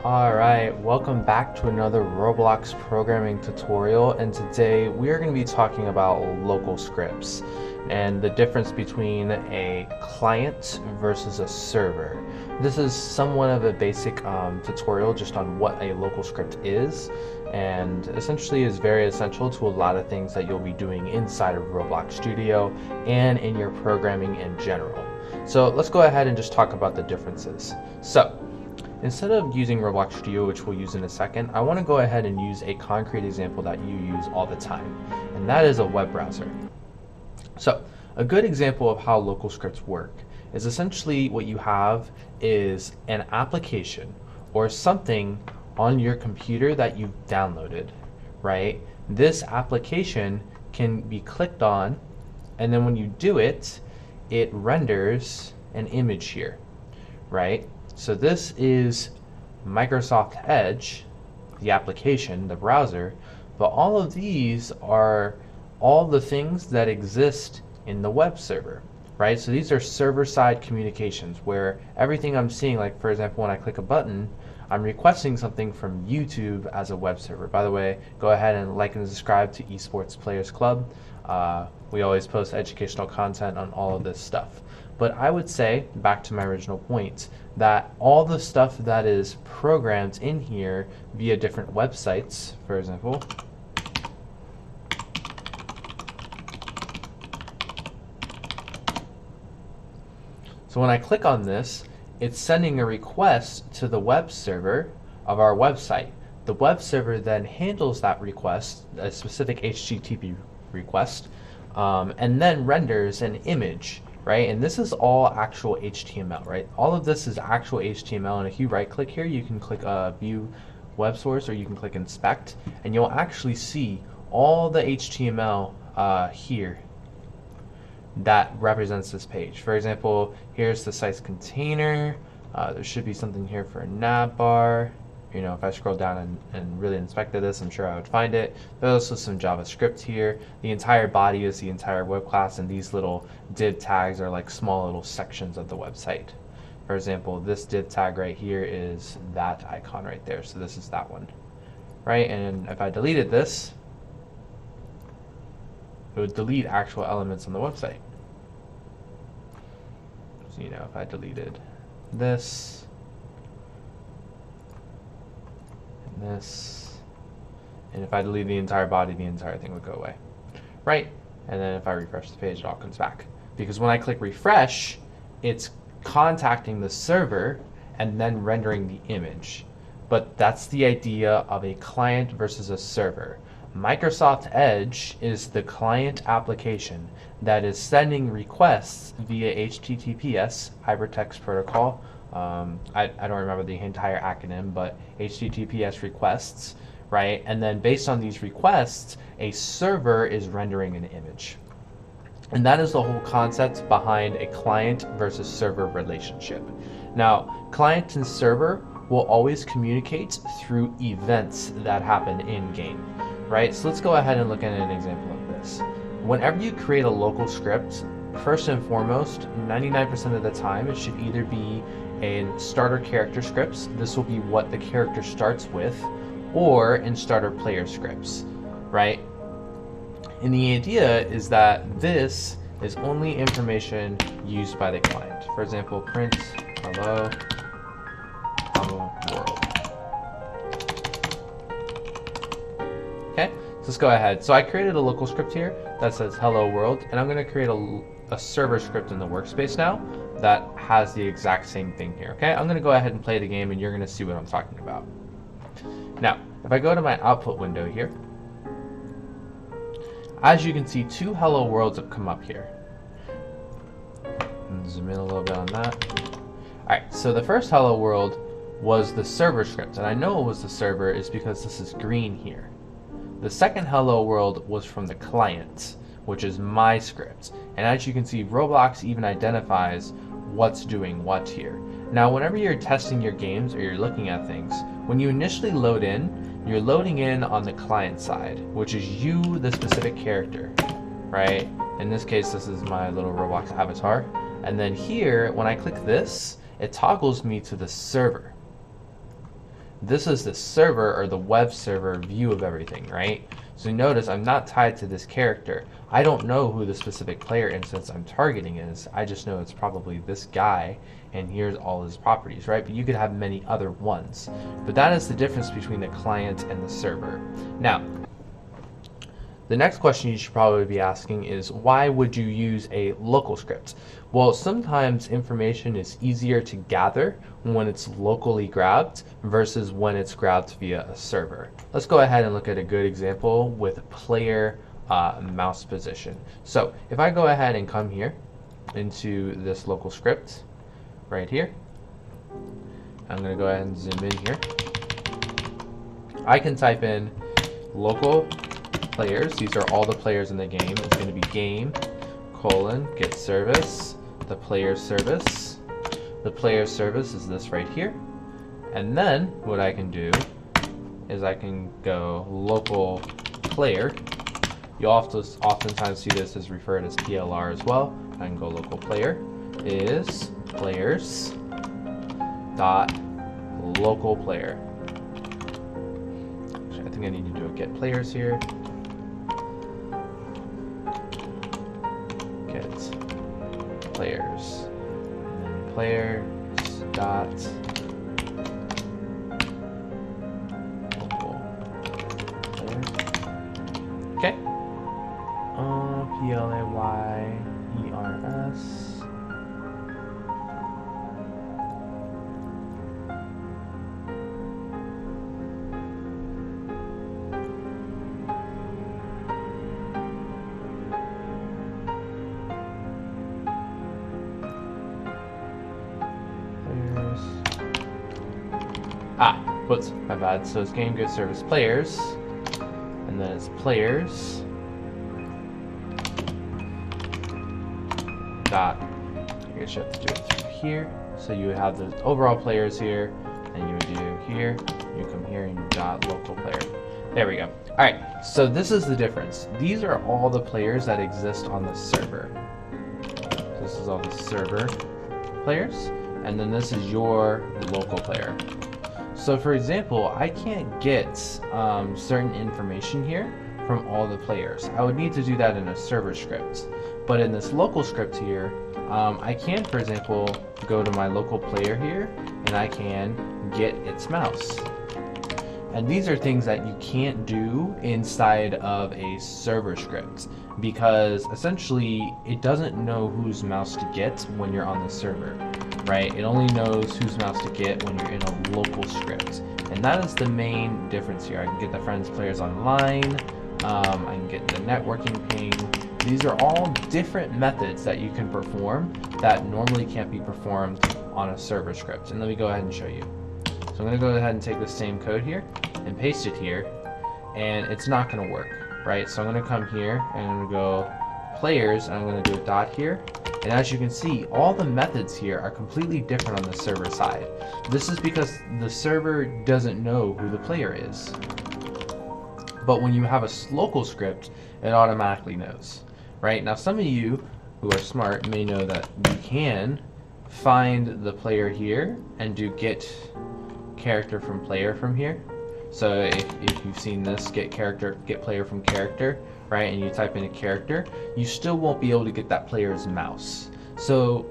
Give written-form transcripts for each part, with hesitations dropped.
Alright, welcome back to another Roblox programming tutorial, and today we are going to be talking about local scripts and the difference between a client versus a server. This is somewhat of a basic tutorial just on what a local script is, and essentially is very essential to a lot of things that you'll be doing inside of Roblox Studio and in your programming in general. So let's go ahead and just talk about the differences. So instead of using Roblox Studio, which we'll use in a second, I want to go ahead and use a concrete example that you use all the time, and that is a web browser. So a good example of how local scripts work is essentially what you have is an application or something on your computer that you've downloaded, right? This application can be clicked on, and then when you do it, it renders an image here, right? So this is Microsoft Edge, the application, the browser, but all of these are all the things that exist in the web server, right? So these are server-side communications where everything I'm seeing, like for example, when I click a button, I'm requesting something from YouTube as a web server. By the way, go ahead and like and subscribe to Esports Players Club. We always post educational content on all of this stuff. But I would say, back to my original point, that all the stuff that is programmed in here via different websites, for example, so when I click on this, it's sending a request to the web server of our website. The web server then handles that request, a specific HTTP request, and then renders an image, right? And this is all actual HTML, right? All of this is actual HTML, and if you right click here, you can click view web source, or you can click inspect, and you'll actually see all the HTML here that represents this page. For example, here's the site's container. There should be something here for a nav bar. You know, if I scroll down and really inspected this, I'm sure I would find it. There's also some JavaScript here. The entire body is the entire web class, and these little div tags are like small little sections of the website. For example, this div tag right here is that icon right there, so this is that one, right? And if I deleted this, it would delete actual elements on the website. So, you know, if I deleted this, this, and if I delete the entire body, the entire thing would go away, right? And then if I refresh the page, it all comes back, because when I click refresh, it's contacting the server and then rendering the image. But that's the idea of a client versus a server. Microsoft Edge is the client application that is sending requests via HTTPS, Hypertext Protocol. I don't remember the entire acronym, but HTTPS requests, right? And then based on these requests, a server is rendering an image. And that is the whole concept behind a client versus server relationship. Now, client and server will always communicate through events that happen in-game, right? So let's go ahead and look at an example of this. Whenever you create a local script, first and foremost, 99% of the time, it should either be in starter character scripts. This will be what the character starts with, or in starter player scripts, right? And the idea is that this is only information used by the client. For example, print hello world. Okay, so let's go ahead. So I created a local script here that says hello world, and I'm going to create a server script in the workspace now that has the exact same thing here. Okay, I'm going to go ahead and play the game, and you're going to see what I'm talking about. Now, if I go to my output window here, as you can see, two hello worlds have come up here. Zoom in a little bit on that. Alright, so the first hello world was the server script, and I know it was the server is because this is green here. The second hello world was from the client, which is my script. And as you can see, Roblox even identifies what's doing what here. Now, whenever you're testing your games or you're looking at things, when you initially load in, you're loading in on the client side, which is you, the specific character, right? In this case, this is my little Roblox avatar. And then here, when I click this, it toggles me to the server. This is the server or the web server view of everything, right? So notice I'm not tied to this character. I don't know who the specific player instance I'm targeting is. I just know it's probably this guy, and here's all his properties, right? But you could have many other ones. But that is the difference between the client and the server. Now, the next question you should probably be asking is, why would you use a local script? Well, sometimes information is easier to gather when it's locally grabbed versus when it's grabbed via a server. Let's go ahead and look at a good example with player mouse position. So if I go ahead and come here into this local script right here, I'm going to go ahead and zoom in here. I can type in local players. These are all the players in the game. It's going to be game : get service, the player service. The player service is this right here. And then what I can do is I can go local player. You oftentimes see this as referred as PLR as well. I can go local player is players dot local player. Actually, I think I need to do a get players here. Players, and then players dot local player. Okay. PLAYERS. Whoops, my bad. So it's game, good service, players, and then it's players dot. I guess you have to do it through here. So you would have the overall players here, and you would do here. You come here and you dot local player. There we go. All right. So this is the difference. These are all the players that exist on the server. So this is all the server players, and then this is your local player. So for example, I can't get certain information here from all the players. I would need to do that in a server script. But in this local script here, I can, for example, go to my local player here, and I can get its mouse. And these are things that you can't do inside of a server script, because essentially it doesn't know whose mouse to get when you're on the server. Right? It only knows whose mouse to get when you're in a local script. And that is the main difference here. I can get the friends players online, I can get the networking ping. These are all different methods that you can perform that normally can't be performed on a server script. And let me go ahead and show you. So I'm going to go ahead and take the same code here and paste it here, and it's not going to work, right? So I'm going to come here and I'm going to go players, and I'm going to do a dot here. And as you can see, all the methods here are completely different on the server side. This is because the server doesn't know who the player is. But when you have a local script, it automatically knows, right? Now some of you who are smart may know that you can find the player here and do get character from player from here. So if you've seen this, get player from character, right, and you type in a character, you still won't be able to get that player's mouse. So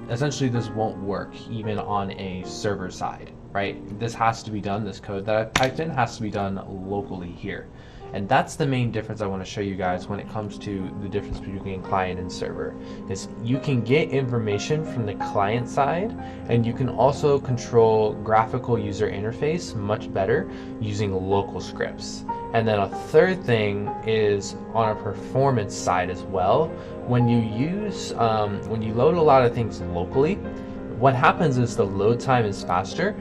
essentially this won't work even on a server side, right? This has to be done, this code that I've typed in has to be done locally here. And that's the main difference I want to show you guys when it comes to the difference between client and server. Is you can get information from the client side, and you can also control graphical user interface much better using local scripts. And then a third thing is on a performance side as well. When you use, when you load a lot of things locally, what happens is the load time is faster,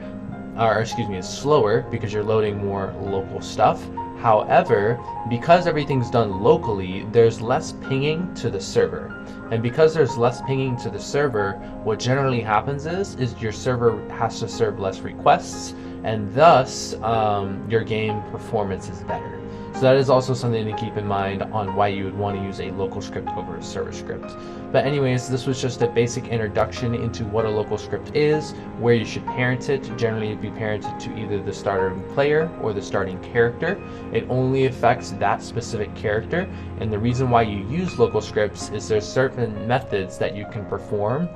or excuse me, it's slower because you're loading more local stuff. However, because everything's done locally, there's less pinging to the server. And because there's less pinging to the server, what generally happens is your server has to serve less requests, and thus your game performance is better. So that is also something to keep in mind on why you would want to use a local script over a server script. But anyways, this was just a basic introduction into what a local script is, where you should parent it. Generally, it'd be parented to either the starting player or the starting character. It only affects that specific character, and the reason why you use local scripts is there's certain methods that you can perform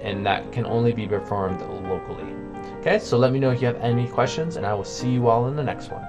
and that can only be performed locally. Okay, so let me know if you have any questions, and I will see you all in the next one.